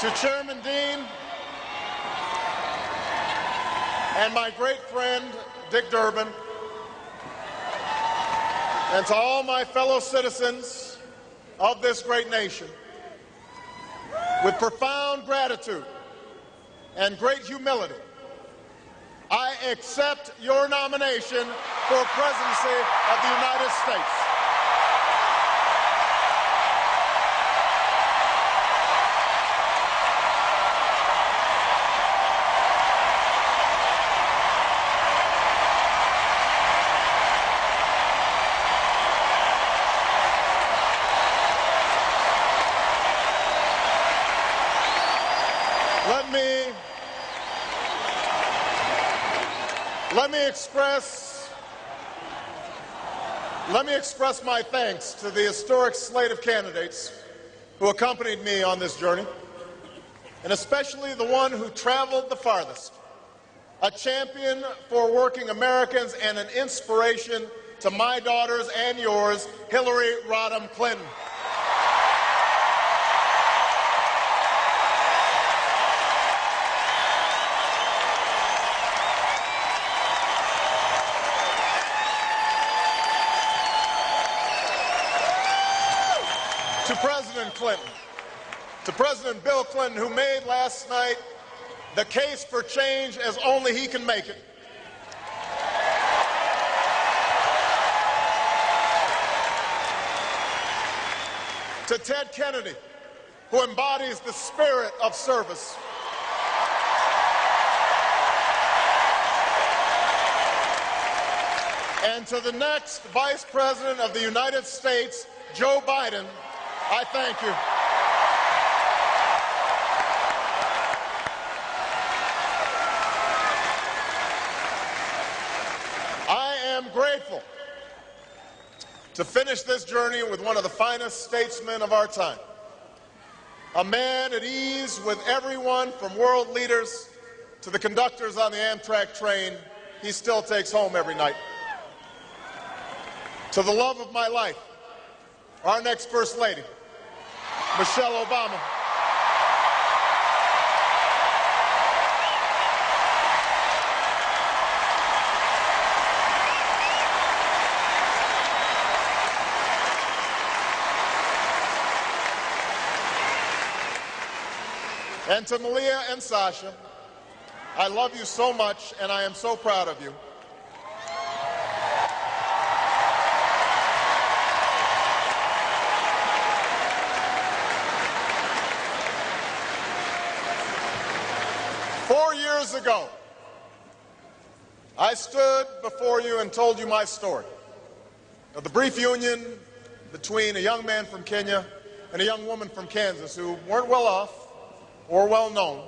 To Chairman Dean and my great friend, Dick Durbin, and to all my fellow citizens of this great nation, with profound gratitude and great humility, I accept your nomination for presidency of the United States. Let me express my thanks to the historic slate of candidates who accompanied me on this journey, and especially the one who traveled the farthest, a champion for working Americans and an inspiration to my daughters and yours, Hillary Rodham Clinton. To President Bill Clinton, who made last night the case for change as only he can make it. To Ted Kennedy, who embodies the spirit of service. And to the next Vice President of the United States, Joe Biden, I thank you. I am grateful to finish this journey with one of the finest statesmen of our time, a man at ease with everyone from world leaders to the conductors on the Amtrak train he still takes home every night. To the love of my life, our next First Lady, Michelle Obama. And to Malia and Sasha, I love you so much, and I am so proud of you. Years ago, I stood before you and told you my story of the brief union between a young man from Kenya and a young woman from Kansas who weren't well off or well known,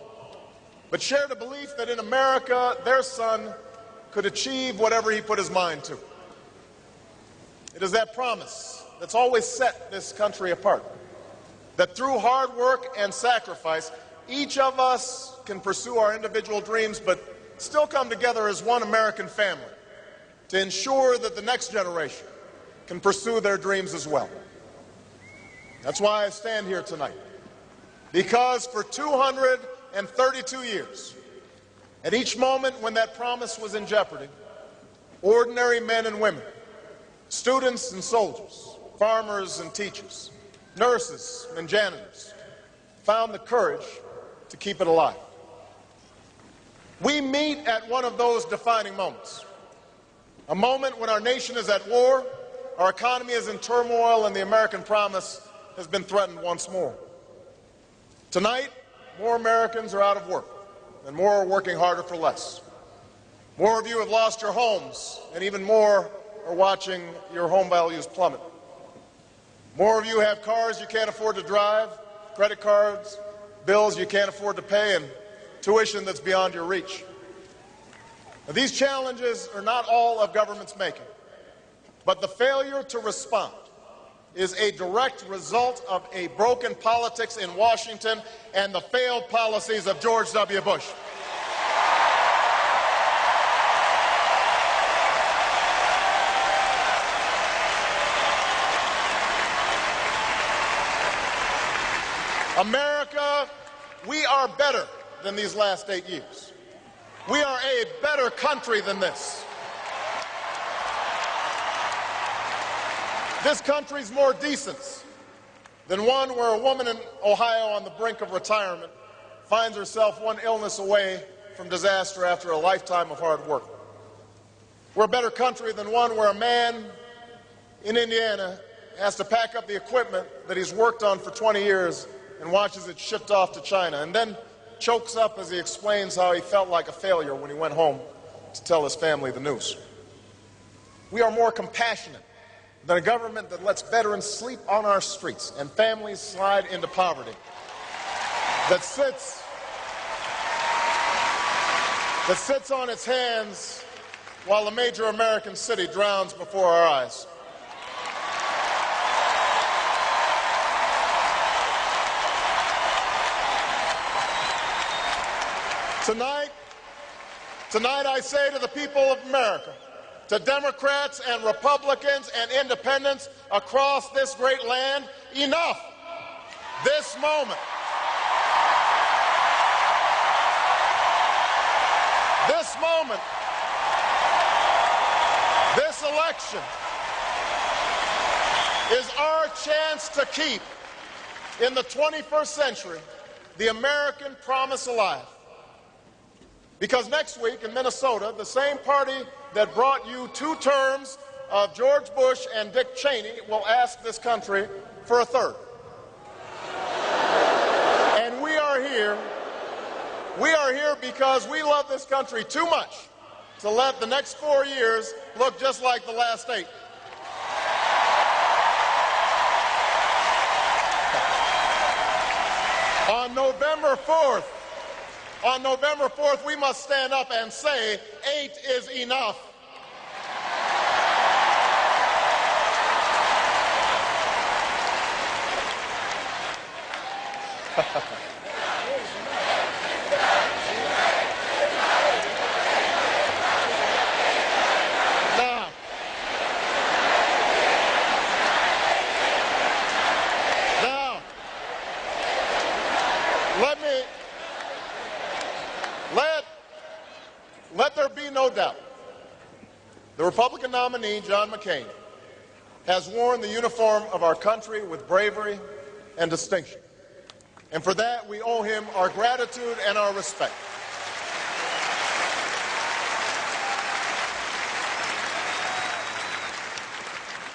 but shared a belief that in America their son could achieve whatever he put his mind to. It is that promise that's always set this country apart, that through hard work and sacrifice, each of us can pursue our individual dreams, but still come together as one American family to ensure that the next generation can pursue their dreams as well. That's why I stand here tonight, because for 232 years, at each moment when that promise was in jeopardy, ordinary men and women, students and soldiers, farmers and teachers, nurses and janitors, found the courage to keep it alive. We meet at one of those defining moments, a moment when our nation is at war, our economy is in turmoil, and the American promise has been threatened once more. Tonight, more Americans are out of work, and more are working harder for less. More of you have lost your homes, and even more are watching your home values plummet. More of you have cars you can't afford to drive, credit cards, bills you can't afford to pay, and tuition that's beyond your reach. Now, these challenges are not all of government's making, but the failure to respond is a direct result of a broken politics in Washington and the failed policies of George W. Bush. we are better than these last 8 years. We are a better country than this. This country's more decent than one where a woman in Ohio on the brink of retirement finds herself one illness away from disaster after a lifetime of hard work. We're a better country than one where a man in Indiana has to pack up the equipment that he's worked on for 20 years and watches it shipped off to China, and then chokes up as he explains how he felt like a failure when he went home to tell his family the news. We are more compassionate than a government that lets veterans sleep on our streets and families slide into poverty, that sits on its hands while a major American city drowns before our eyes. Tonight I say to the people of America, to Democrats and Republicans and independents across this great land, enough. This moment, this election is our chance to keep, in the 21st century, the American promise alive. Because next week in Minnesota, the same party that brought you 2 terms of George Bush and Dick Cheney will ask this country for a third. And we are here because we love this country too much to let the next 4 years look just like the last 8. On November 4th, we must stand up and say 8 is enough. Let there be no doubt. The Republican nominee, John McCain, has worn the uniform of our country with bravery and distinction. And for that, we owe him our gratitude and our respect.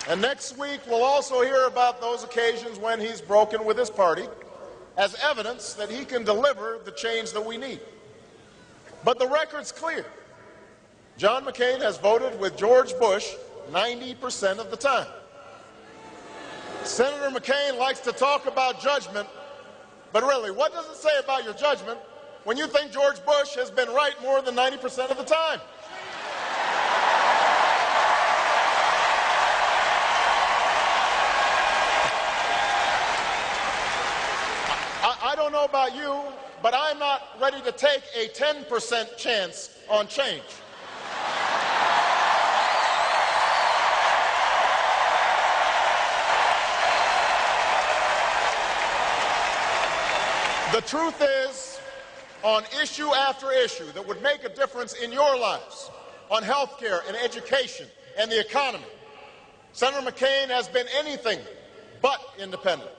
And next week, we'll also hear about those occasions when he's broken with his party as evidence that he can deliver the change that we need. But the record's clear. John McCain has voted with George Bush 90% of the time. Senator McCain likes to talk about judgment, but really, what does it say about your judgment when you think George Bush has been right more than 90% of the time? I don't know about you, but I'm not ready to take a 10% chance on change. The truth is, on issue after issue that would make a difference in your lives, on health care and education and the economy, Senator McCain has been anything but independent.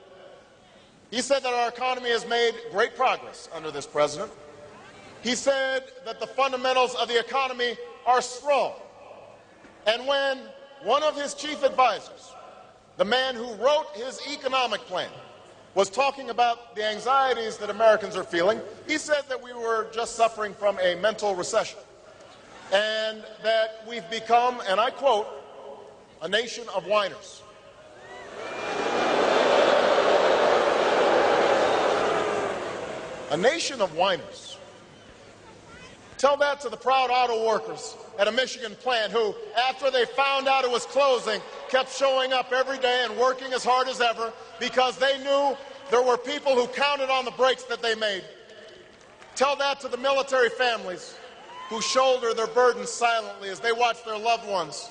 He said that our economy has made great progress under this president. He said that the fundamentals of the economy are strong. And when one of his chief advisors, the man who wrote his economic plan, was talking about the anxieties that Americans are feeling, he said that we were just suffering from a mental recession and that we've become, and I quote, a nation of whiners. A nation of whiners. Tell that to the proud auto workers at a Michigan plant who, after they found out it was closing, kept showing up every day and working as hard as ever because they knew there were people who counted on the breaks that they made. Tell that to the military families who shoulder their burdens silently as they watch their loved ones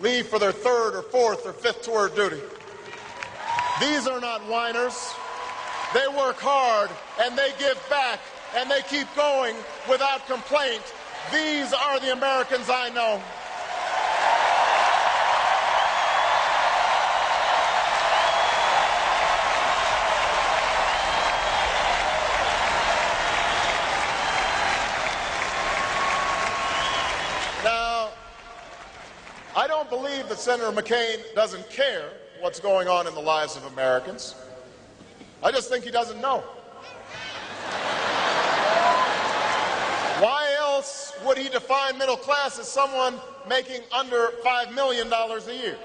leave for their 3rd or 4th or 5th tour of duty. These are not whiners. They work hard, and they give back, and they keep going without complaint. These are the Americans I know. Now, I don't believe that Senator McCain doesn't care what's going on in the lives of Americans. I just think he doesn't know. Why else would he define middle class as someone making under $5 million a year?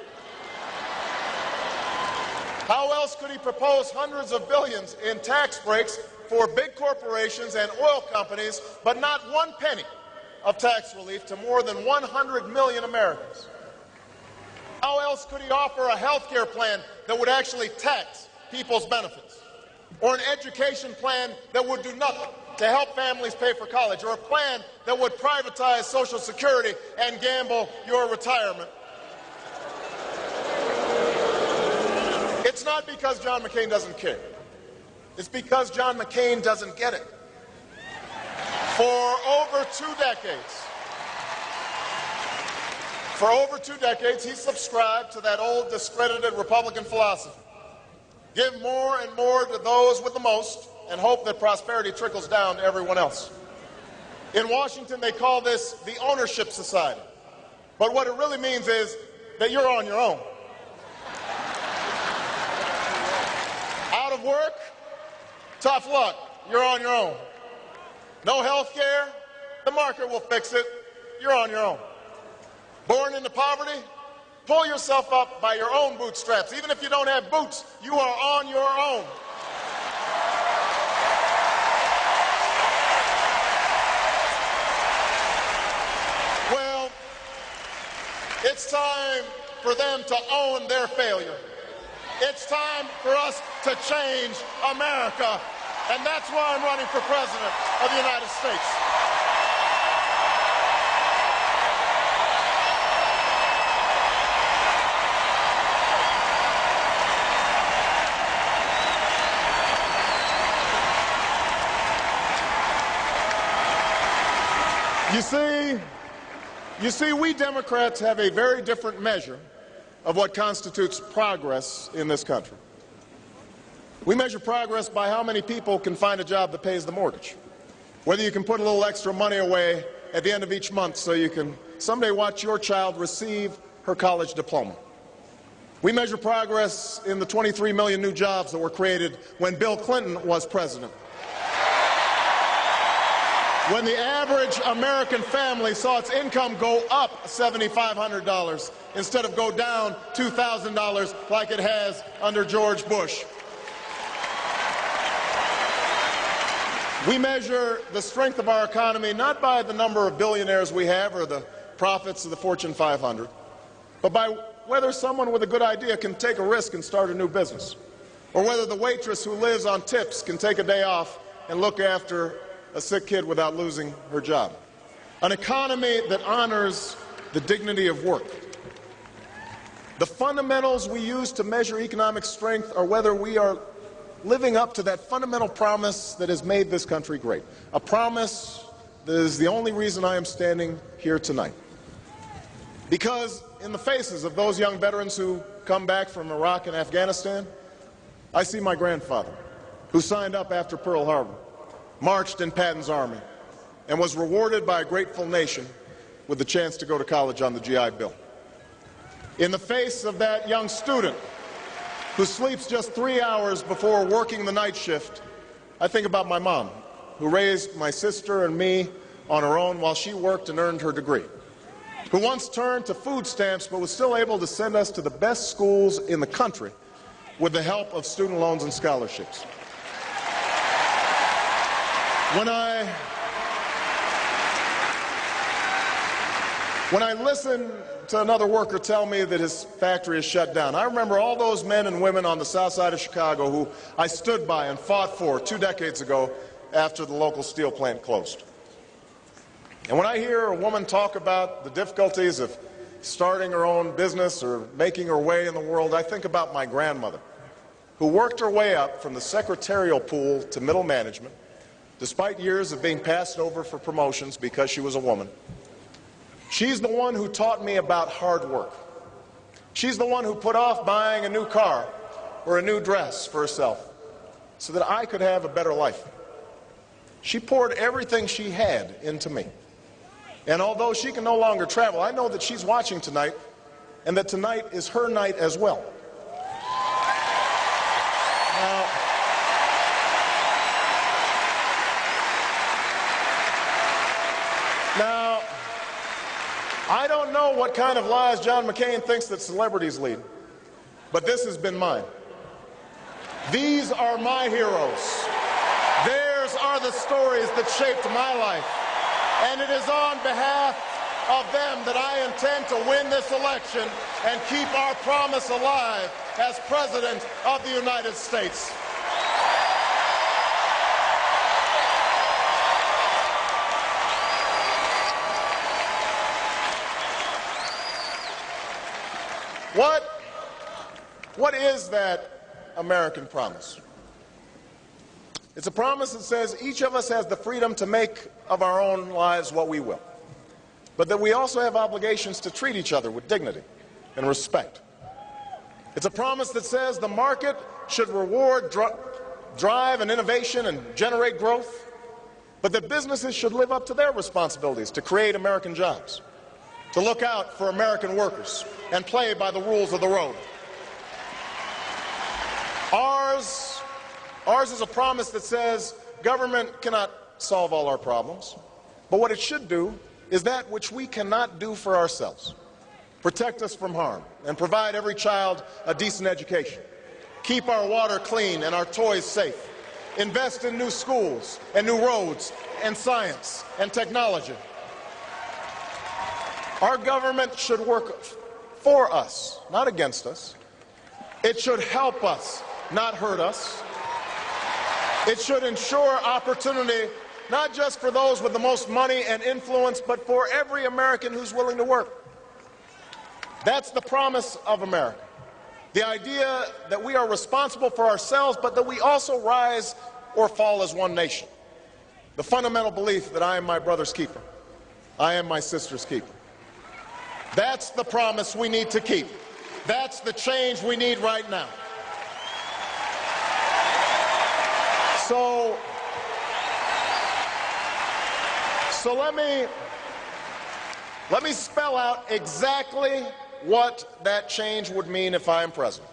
How else could he propose hundreds of billions in tax breaks for big corporations and oil companies, but not one penny of tax relief to more than 100 million Americans? How else could he offer a health care plan that would actually tax people's benefits? Or an education plan that would do nothing to help families pay for college? Or a plan that would privatize Social Security and gamble your retirement? It's not because John McCain doesn't care. It's because John McCain doesn't get it. For over 2 decades, he subscribed to that old discredited Republican philosophy. Give more and more to those with the most and hope that prosperity trickles down to everyone else. In Washington, they call this the ownership society. But what it really means is that you're on your own. Out of work? Tough luck. You're on your own. No health care? The market will fix it. You're on your own. Born into poverty? Pull yourself up by your own bootstraps. Even if you don't have boots, you are on your own. Well, it's time for them to own their failure. It's time for us to change America. And that's why I'm running for President of the United States. You see, we Democrats have a very different measure of what constitutes progress in this country. We measure progress by how many people can find a job that pays the mortgage, whether you can put a little extra money away at the end of each month so you can someday watch your child receive her college diploma. We measure progress in the 23 million new jobs that were created when Bill Clinton was president. When the average American family saw its income go up $7,500 instead of go down $2,000 like it has under George Bush. We measure the strength of our economy not by the number of billionaires we have or the profits of the Fortune 500, but by whether someone with a good idea can take a risk and start a new business, or whether the waitress who lives on tips can take a day off and look after a sick kid without losing her job. An economy that honors the dignity of work. The fundamentals we use to measure economic strength are whether we are living up to that fundamental promise that has made this country great. A promise that is the only reason I am standing here tonight. Because in the faces of those young veterans who come back from Iraq and Afghanistan, I see my grandfather, who signed up after Pearl Harbor, marched in Patton's army, and was rewarded by a grateful nation with the chance to go to college on the GI Bill. In the face of that young student who sleeps just 3 hours before working the night shift, I think about my mom, who raised my sister and me on her own while she worked and earned her degree, who once turned to food stamps but was still able to send us to the best schools in the country with the help of student loans and scholarships. When I listen to another worker tell me that his factory is shut down, I remember all those men and women on the south side of Chicago who I stood by and fought for 2 decades ago after the local steel plant closed. And when I hear a woman talk about the difficulties of starting her own business or making her way in the world, I think about my grandmother, who worked her way up from the secretarial pool to middle management, despite years of being passed over for promotions because she was a woman. She's the one who taught me about hard work. She's the one who put off buying a new car or a new dress for herself so that I could have a better life. She poured everything she had into me. And although she can no longer travel, I know that she's watching tonight and that tonight is her night as well. Now, I don't know what kind of lives John McCain thinks that celebrities lead, but this has been mine. These are my heroes. Theirs are the stories that shaped my life. And it is on behalf of them that I intend to win this election and keep our promise alive as President of the United States. What is that American promise? It's a promise that says each of us has the freedom to make of our own lives what we will, but that we also have obligations to treat each other with dignity and respect. It's a promise that says the market should reward drive and innovation and generate growth, but that businesses should live up to their responsibilities to create American jobs, to look out for American workers and play by the rules of the road. Ours is a promise that says government cannot solve all our problems, but what it should do is that which we cannot do for ourselves: protect us from harm and provide every child a decent education, keep our water clean and our toys safe, invest in new schools and new roads and science and technology. Our government should work for us, not against us. It should help us, not hurt us. It should ensure opportunity, not just for those with the most money and influence, but for every American who's willing to work. That's the promise of America. The idea that we are responsible for ourselves, but that we also rise or fall as one nation. The fundamental belief that I am my brother's keeper. I am my sister's keeper. That's the promise we need to keep. That's the change we need right now. So let me spell out exactly what that change would mean if I am president.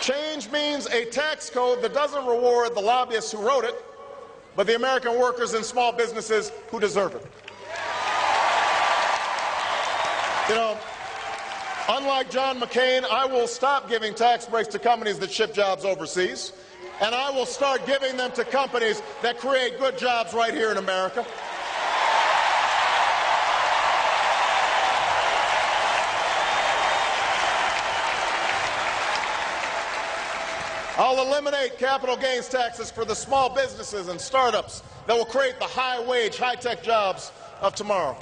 Change means a tax code that doesn't reward the lobbyists who wrote it, but the American workers and small businesses who deserve it. You know, unlike John McCain, I will stop giving tax breaks to companies that ship jobs overseas, and I will start giving them to companies that create good jobs right here in America. I'll eliminate capital gains taxes for the small businesses and startups that will create the high-wage, high-tech jobs of tomorrow.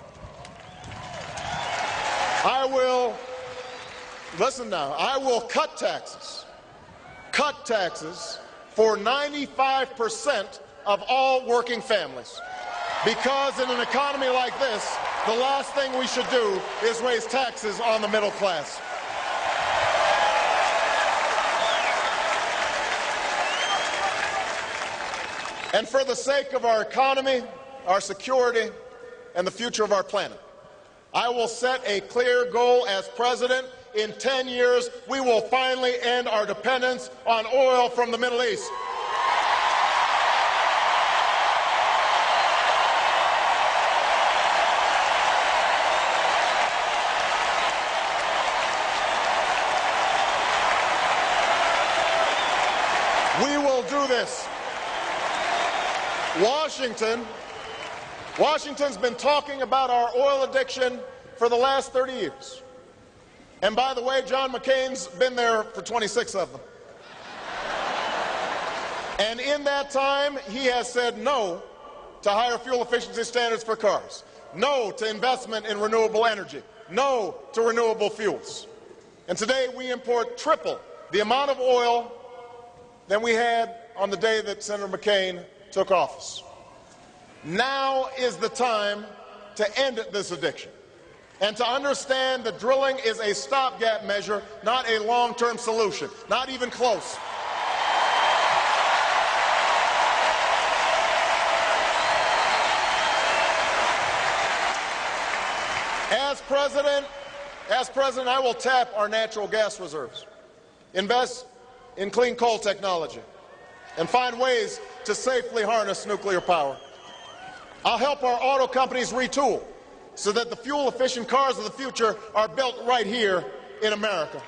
Listen now, I will cut taxes for 95% of all working families. Because in an economy like this, the last thing we should do is raise taxes on the middle class. And for the sake of our economy, our security, and the future of our planet, I will set a clear goal as president. In 10 years, we will finally end our dependence on oil from the Middle East. We will do this. Washington's been talking about our oil addiction for the last 30 years. And by the way, John McCain's been there for 26 of them. And in that time, he has said no to higher fuel efficiency standards for cars, no to investment in renewable energy, no to renewable fuels. And today we import triple the amount of oil than we had on the day that Senator McCain took office. Now is the time to end this addiction and to understand that drilling is a stopgap measure, not a long-term solution, not even close. As president, I will tap our natural gas reserves, invest in clean coal technology, and find ways to safely harness nuclear power. I'll help our auto companies retool so that the fuel-efficient cars of the future are built right here in America.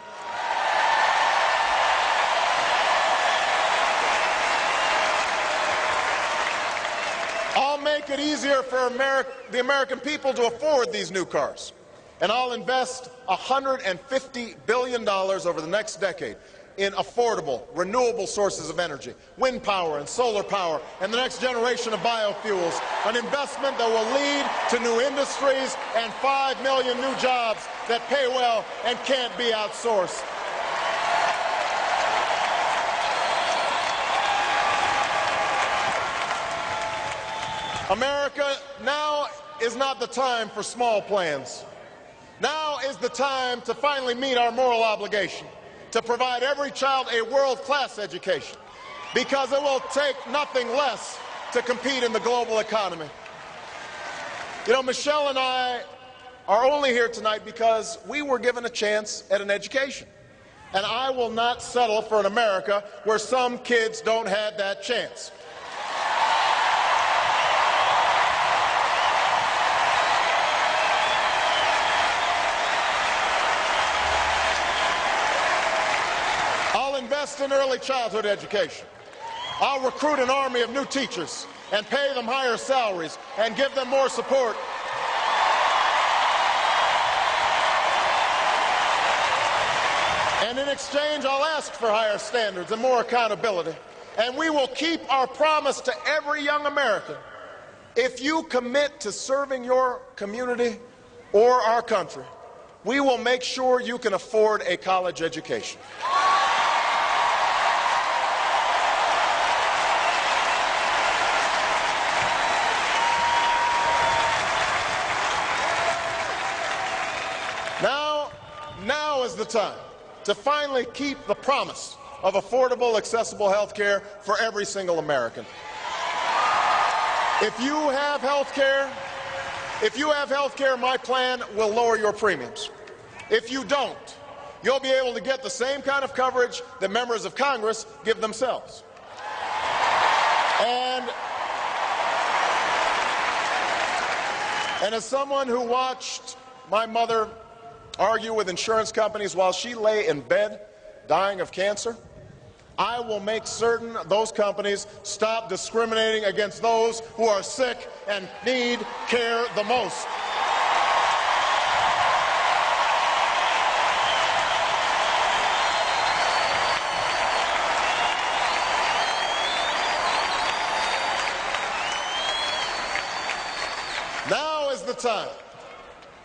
I'll make it easier for the American people to afford these new cars. And I'll invest $150 billion over the next decade in affordable, renewable sources of energy, wind power and solar power, and the next generation of biofuels, an investment that will lead to new industries and 5 million new jobs that pay well and can't be outsourced. America, now is not the time for small plans. Now is the time to finally meet our moral obligation to provide every child a world-class education, because it will take nothing less to compete in the global economy. You know, Michelle and I are only here tonight because we were given a chance at an education. And I will not settle for an America where some kids don't have that chance. Invest in early childhood education. I'll recruit an army of new teachers and pay them higher salaries and give them more support. And in exchange, I'll ask for higher standards and more accountability. And we will keep our promise to every young American. If you commit to serving your community or our country, we will make sure you can afford a college education. Now is the time to finally keep the promise of affordable, accessible health care for every single American. If you have health care, my plan will lower your premiums. If you don't, you'll be able to get the same kind of coverage that members of Congress give themselves. And as someone who watched my mother argue with insurance companies while she lay in bed dying of cancer, I will make certain those companies stop discriminating against those who are sick and need care the most. Now is the time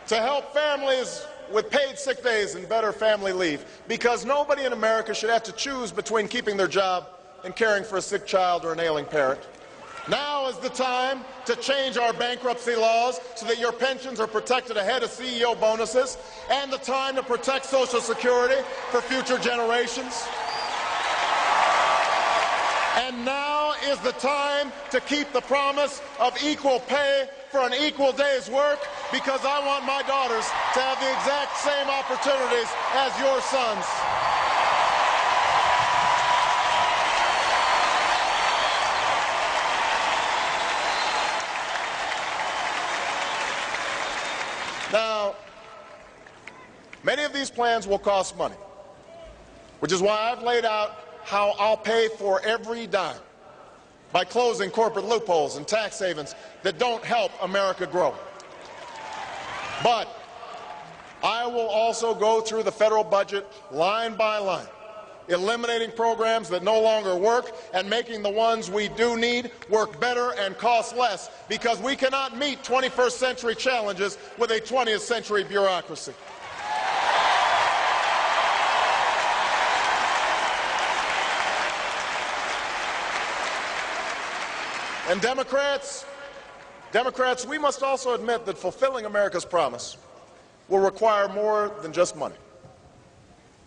to help families with paid sick days and better family leave, because nobody in America should have to choose between keeping their job and caring for a sick child or an ailing parent. Now is the time to change our bankruptcy laws so that your pensions are protected ahead of CEO bonuses, and the time to protect Social Security for future generations. And now is the time to keep the promise of equal pay for an equal day's work, because I want my daughters to have the exact same opportunities as your sons. Now, many of these plans will cost money, which is why I've laid out how I'll pay for every dime by closing corporate loopholes and tax havens that don't help America grow. But I will also go through the federal budget line by line, eliminating programs that no longer work and making the ones we do need work better and cost less, because we cannot meet 21st century challenges with a 20th century bureaucracy. And Democrats, we must also admit that fulfilling America's promise will require more than just money.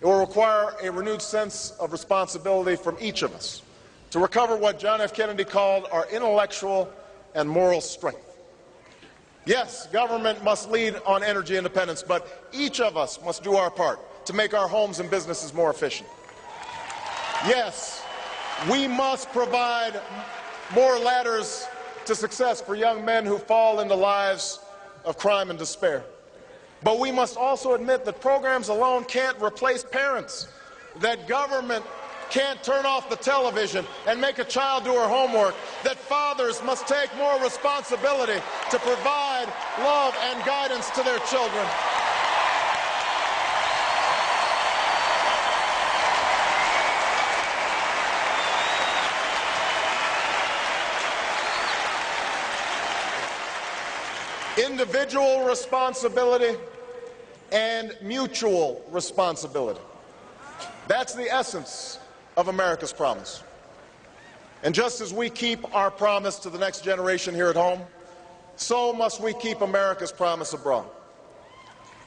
It will require a renewed sense of responsibility from each of us to recover what John F. Kennedy called our intellectual and moral strength. Yes, government must lead on energy independence, but each of us must do our part to make our homes and businesses more efficient. Yes, we must provide more ladders to success for young men who fall into lives of crime and despair. But we must also admit that programs alone can't replace parents, that government can't turn off the television and make a child do her homework, that fathers must take more responsibility to provide love and guidance to their children. Individual responsibility and mutual responsibility. That's the essence of America's promise. And just as we keep our promise to the next generation here at home, so must we keep America's promise abroad.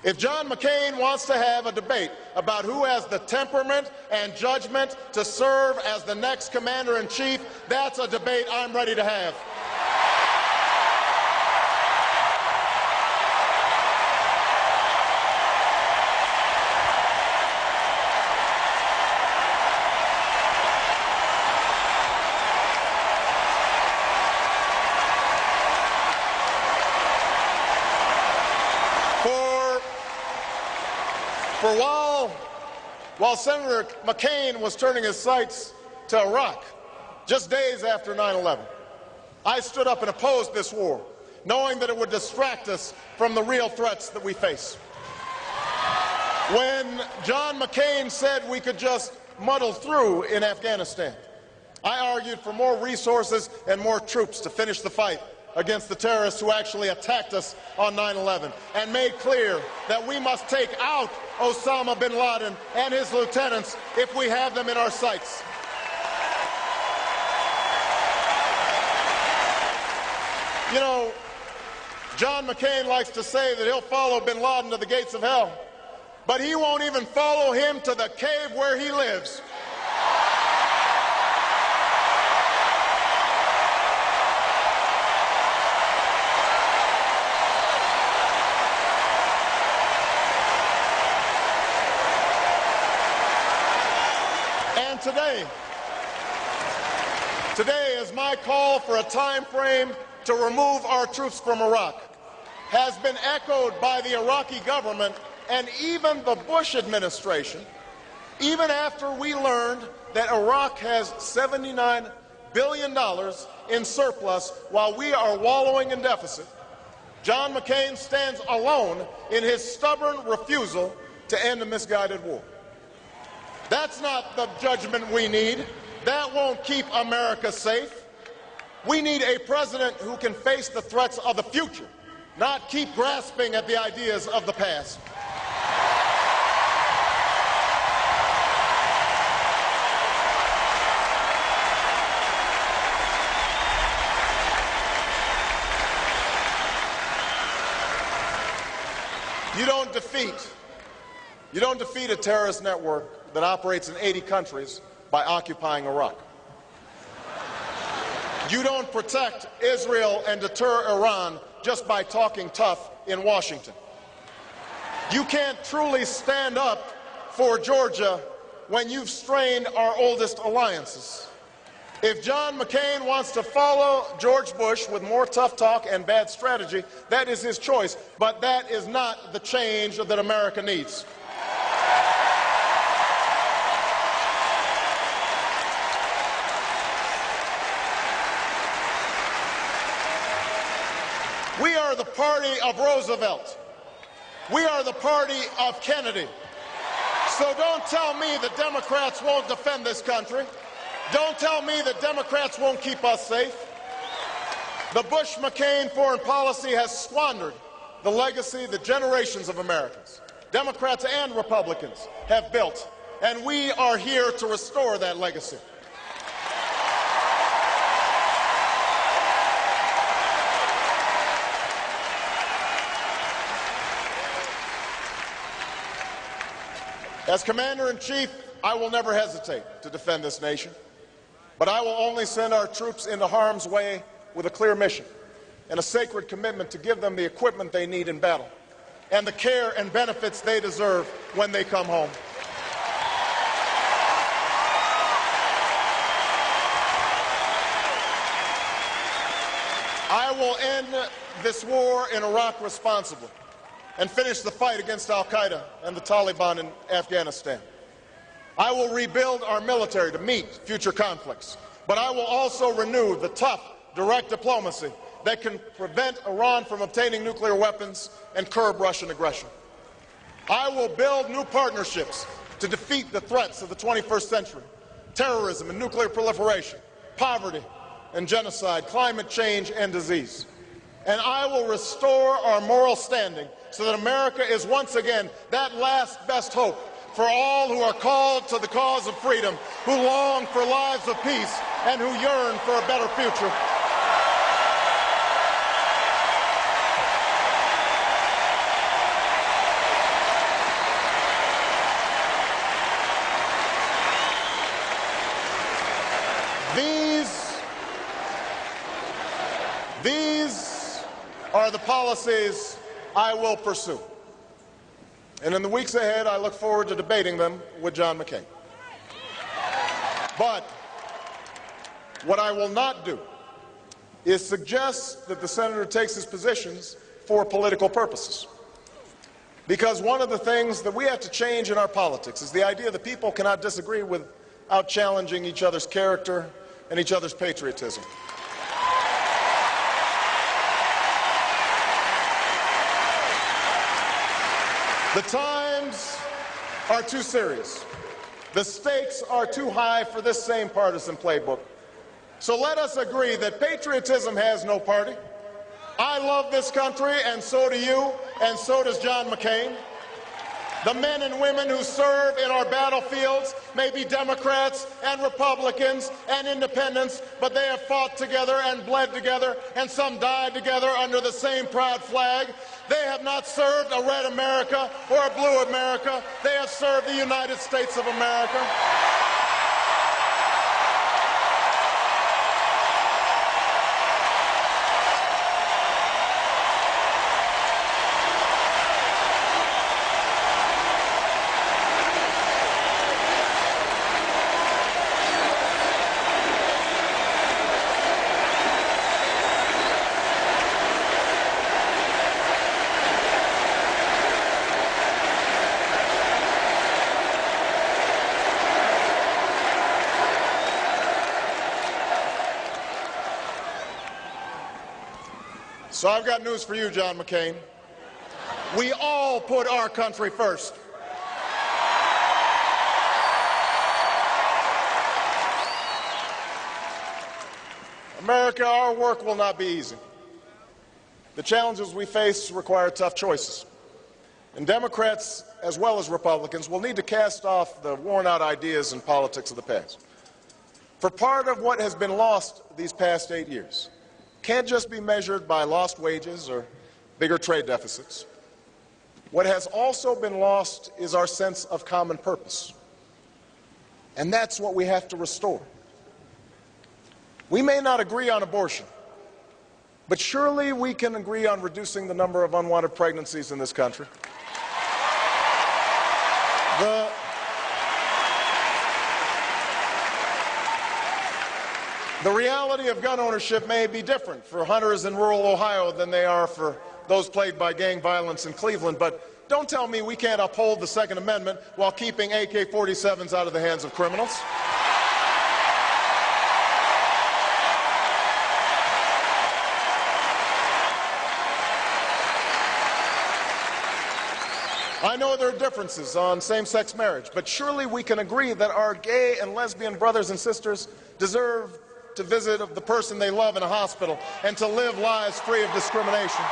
If John McCain wants to have a debate about who has the temperament and judgment to serve as the next commander-in-chief, that's a debate I'm ready to have. For while Senator McCain was turning his sights to Iraq just days after 9/11, I stood up and opposed this war, knowing that it would distract us from the real threats that we face. When John McCain said we could just muddle through in Afghanistan, I argued for more resources and more troops to finish the fight against the terrorists who actually attacked us on 9/11, and made clear that we must take out Osama bin Laden and his lieutenants if we have them in our sights. You know, John McCain likes to say that he'll follow bin Laden to the gates of hell, but he won't even follow him to the cave where he lives. Today is my call for a time frame to remove our troops from Iraq has been echoed by the Iraqi government and even the Bush administration, even after we learned that Iraq has $79 billion in surplus while we are wallowing in deficit. John McCain stands alone in his stubborn refusal to end a misguided war. That's not the judgment we need. That won't keep America safe. We need a president who can face the threats of the future, not keep grasping at the ideas of the past. You don't defeat a terrorist network that operates in 80 countries by occupying Iraq. You don't protect Israel and deter Iran just by talking tough in Washington. You can't truly stand up for Georgia when you've strained our oldest alliances. If John McCain wants to follow George Bush with more tough talk and bad strategy, that is his choice, but that is not the change that America needs. We are the party of Roosevelt. We are the party of Kennedy. So don't tell me that Democrats won't defend this country. Don't tell me that Democrats won't keep us safe. The Bush-McCain foreign policy has squandered the legacy that generations of Americans, Democrats and Republicans, have built, and we are here to restore that legacy. As Commander-in-Chief, I will never hesitate to defend this nation, but I will only send our troops into harm's way with a clear mission and a sacred commitment to give them the equipment they need in battle and the care and benefits they deserve when they come home. I will end this war in Iraq responsibly and finish the fight against al-Qaeda and the Taliban in Afghanistan. I will rebuild our military to meet future conflicts, but I will also renew the tough, direct diplomacy that can prevent Iran from obtaining nuclear weapons and curb Russian aggression. I will build new partnerships to defeat the threats of the 21st century: terrorism and nuclear proliferation, poverty and genocide, climate change and disease. And I will restore our moral standing so that America is once again that last best hope for all who are called to the cause of freedom, who long for lives of peace, and who yearn for a better future. These are the policies I will pursue. And in the weeks ahead, I look forward to debating them with John McCain. But what I will not do is suggest that the senator takes his positions for political purposes. Because one of the things that we have to change in our politics is the idea that people cannot disagree without challenging each other's character and each other's patriotism. The times are too serious. The stakes are too high for this same partisan playbook. So let us agree that patriotism has no party. I love this country, and so do you, and so does John McCain. The men and women who serve in our battlefields may be Democrats and Republicans and independents, but they have fought together and bled together, and some died together under the same proud flag. They have not served a red America or a blue America. They have served the United States of America. So I've got news for you, John McCain. We all put our country first. America, our work will not be easy. The challenges we face require tough choices. And Democrats, as well as Republicans, will need to cast off the worn-out ideas and politics of the past. For part of what has been lost these past 8 years can't just be measured by lost wages or bigger trade deficits. What has also been lost is our sense of common purpose. And that's what we have to restore. We may not agree on abortion, but surely we can agree on reducing the number of unwanted pregnancies in this country. The reality of gun ownership may be different for hunters in rural Ohio than they are for those plagued by gang violence in Cleveland, but don't tell me we can't uphold the Second Amendment while keeping AK-47s out of the hands of criminals. I know there are differences on same-sex marriage, but surely we can agree that our gay and lesbian brothers and sisters deserve to visit the person they love in a hospital and to live lives free of discrimination.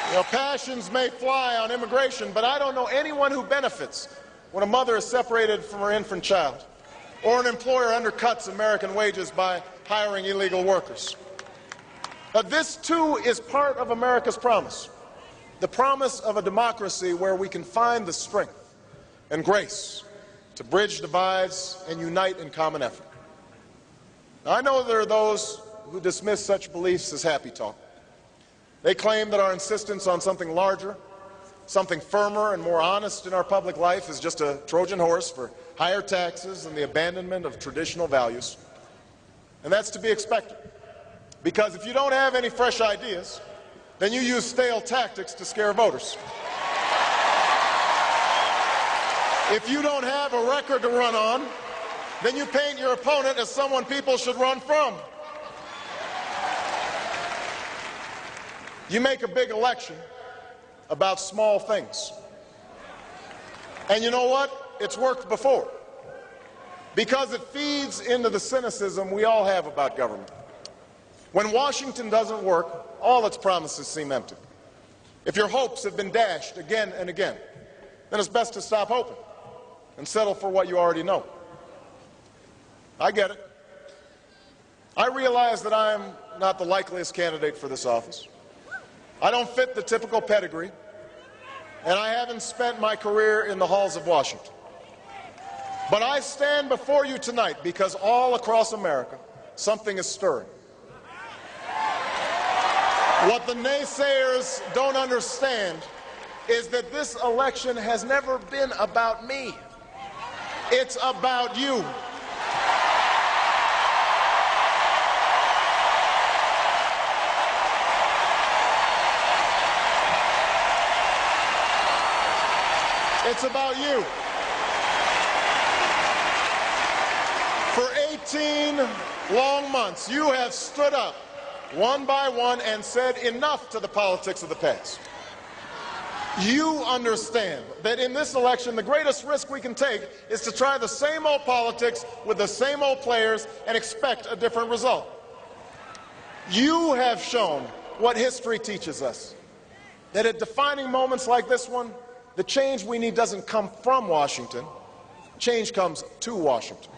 You know, passions may fly on immigration, but I don't know anyone who benefits when a mother is separated from her infant child, or an employer undercuts American wages by hiring illegal workers. But this, too, is part of America's promise, the promise of a democracy where we can find the strength and grace to bridge divides and unite in common effort. Now, I know there are those who dismiss such beliefs as happy talk. They claim that our insistence on something larger, something firmer and more honest in our public life is just a Trojan horse for higher taxes and the abandonment of traditional values. And that's to be expected, because if you don't have any fresh ideas, then you use stale tactics to scare voters. If you don't have a record to run on, then you paint your opponent as someone people should run from. You make a big election about small things. And you know what? It's worked before, because it feeds into the cynicism we all have about government. When Washington doesn't work, all its promises seem empty. If your hopes have been dashed again and again, then it's best to stop hoping and settle for what you already know. I get it. I realize that I'm not the likeliest candidate for this office. I don't fit the typical pedigree, and I haven't spent my career in the halls of Washington. But I stand before you tonight because all across America, something is stirring. What the naysayers don't understand is that this election has never been about me. It's about you. It's about you. For 18 long months, you have stood up one by one and said enough to the politics of the past. You understand that in this election, the greatest risk we can take is to try the same old politics with the same old players and expect a different result. You have shown what history teaches us, that at defining moments like this one, the change we need doesn't come from Washington. Change comes to Washington.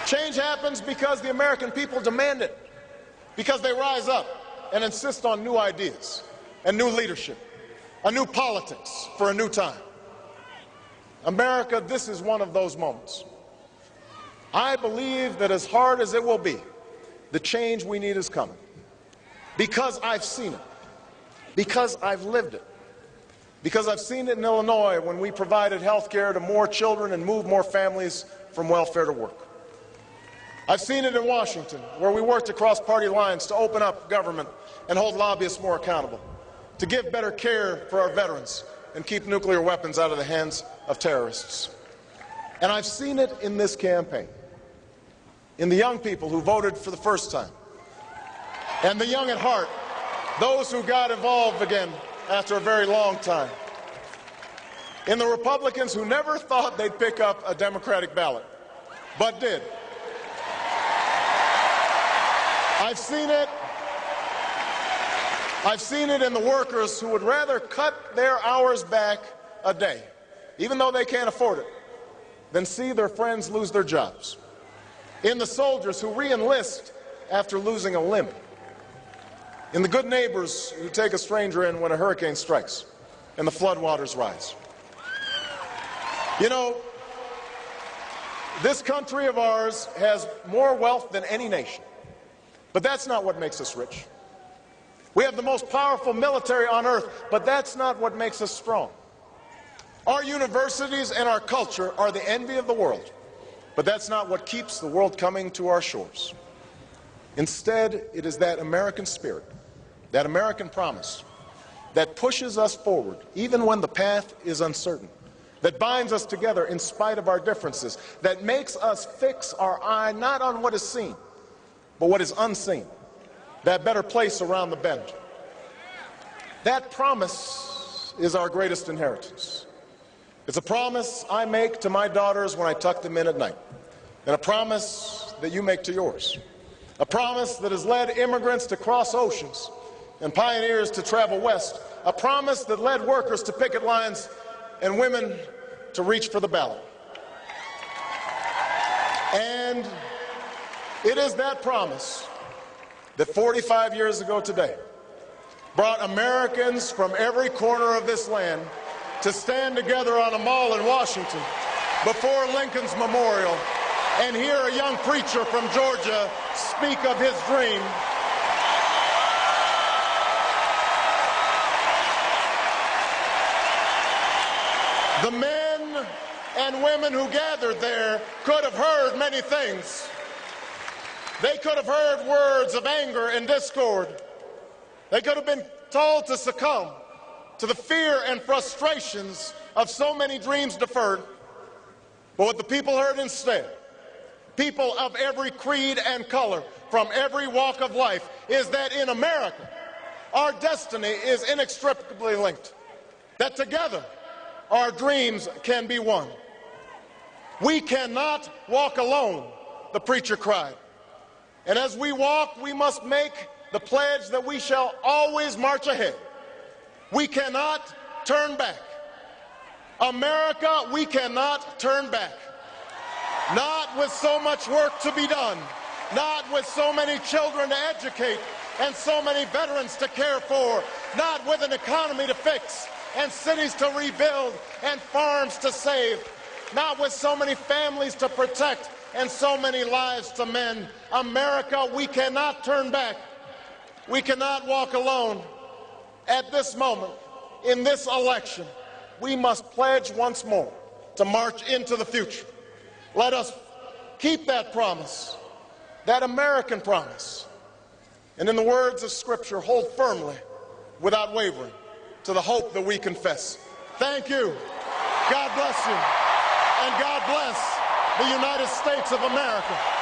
Change happens because the American people demand it, because they rise up and insist on new ideas and new leadership, a new politics for a new time. America, this is one of those moments. I believe that as hard as it will be, the change we need is coming, because I've seen it, because I've lived it. Because I've seen it in Illinois when we provided health care to more children and moved more families from welfare to work. I've seen it in Washington, where we worked across party lines to open up government and hold lobbyists more accountable, to give better care for our veterans and keep nuclear weapons out of the hands of terrorists. And I've seen it in this campaign, in the young people who voted for the first time, and the young at heart, those who got involved again after a very long time, in the Republicans who never thought they'd pick up a Democratic ballot, but did. I've seen it in the workers who would rather cut their hours back a day, even though they can't afford it, than see their friends lose their jobs. In the soldiers who re-enlist after losing a limb. In the good neighbors who take a stranger in when a hurricane strikes and the floodwaters rise. You know, this country of ours has more wealth than any nation, but that's not what makes us rich. We have the most powerful military on earth, but that's not what makes us strong. Our universities and our culture are the envy of the world, but that's not what keeps the world coming to our shores. Instead, it is that American spirit, that American promise, that pushes us forward even when the path is uncertain, that binds us together in spite of our differences, that makes us fix our eye not on what is seen, but what is unseen, that better place around the bend. That promise is our greatest inheritance. It's a promise I make to my daughters when I tuck them in at night, and a promise that you make to yours. A promise that has led immigrants to cross oceans and pioneers to travel west. A promise that led workers to picket lines and women to reach for the ballot. And it is that promise that 45 years ago today brought Americans from every corner of this land to stand together on a mall in Washington before Lincoln's memorial and hear a young preacher from Georgia speak of his dream. The men and women who gathered there could have heard many things. They could have heard words of anger and discord. They could have been told to succumb to the fear and frustrations of so many dreams deferred. But what the people heard instead, people of every creed and color, from every walk of life, is that in America, our destiny is inextricably linked. That together, our dreams can be won. We cannot walk alone, the preacher cried. And as we walk, we must make the pledge that we shall always march ahead. We cannot turn back. America, we cannot turn back. Not with so much work to be done, not with so many children to educate and so many veterans to care for, not with an economy to fix and cities to rebuild and farms to save, not with so many families to protect and so many lives to mend. America, we cannot turn back. We cannot walk alone. At this moment, in this election, we must pledge once more to march into the future. Let us keep that promise, that American promise, and in the words of Scripture, hold firmly, without wavering, to the hope that we confess. Thank you. God bless you. And God bless the United States of America.